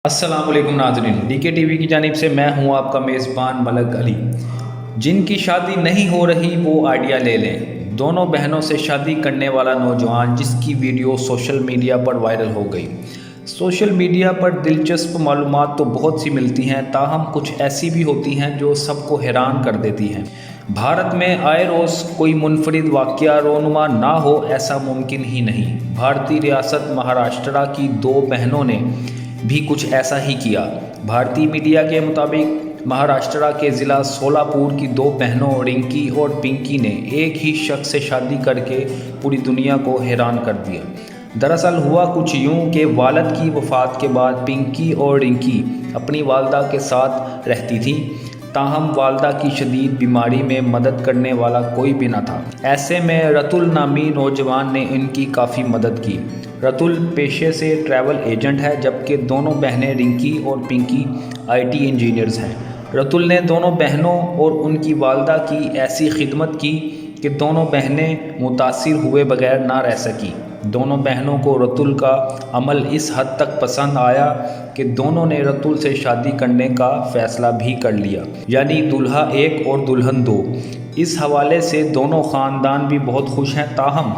السلام علیکم ناظرین، ڈی کے ٹی وی کی جانب سے میں ہوں آپ کا میزبان ملک علی۔ جن کی شادی نہیں ہو رہی وہ آئیڈیا لے لیں۔ دونوں بہنوں سے شادی کرنے والا نوجوان جس کی ویڈیو سوشل میڈیا پر وائرل ہو گئی۔ سوشل میڈیا پر دلچسپ معلومات تو بہت سی ملتی ہیں، تاہم کچھ ایسی بھی ہوتی ہیں جو سب کو حیران کر دیتی ہیں۔ بھارت میں آئے روز کوئی منفرد واقعہ رونما نہ ہو، ایسا ممکن ہی نہیں۔ بھارتی ریاست مہاراشٹرا کی دو بہنوں نے بھی کچھ ایسا ہی کیا۔ بھارتی میڈیا کے مطابق مہاراشٹرا کے ضلع سولاپور کی دو بہنوں رنکی اور پنکی نے ایک ہی شخص سے شادی کر کے پوری دنیا کو حیران کر دیا۔ دراصل ہوا کچھ یوں کہ والد کی وفات کے بعد پنکی اور رنکی اپنی والدہ کے ساتھ رہتی تھیں، تاہم والدہ کی شدید بیماری میں مدد کرنے والا کوئی بھی نہ تھا۔ ایسے میں رتل نامی نوجوان نے ان کی کافی مدد کی۔ رتل پیشے سے ٹریول ایجنٹ ہے، جبکہ دونوں بہنیں رنکی اور پنکی IT انجینئرز ہیں۔ رتل نے دونوں بہنوں اور ان کی والدہ کی ایسی خدمت کی کہ دونوں بہنیں متاثر ہوئے بغیر نہ رہ سکیں۔ دونوں بہنوں کو رتل کا عمل اس حد تک پسند آیا کہ دونوں نے رتل سے شادی کرنے کا فیصلہ بھی کر لیا، یعنی دولہا ایک اور دلہن دو۔ اس حوالے سے دونوں خاندان بھی بہت خوش ہیں، تاہم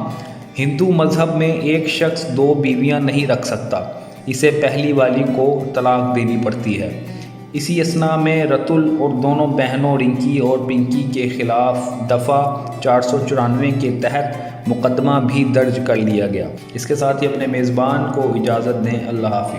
ہندو مذہب میں ایک شخص دو بیویاں نہیں رکھ سکتا، اسے پہلی والی کو طلاق دینی پڑتی ہے۔ اسی اثناء میں رتل اور دونوں بہنوں رنکی اور پنکی کے خلاف دفعہ 494 کے تحت مقدمہ بھی درج کر لیا گیا۔ اس کے ساتھ ہی اپنے میزبان کو اجازت دیں۔ اللہ حافظ۔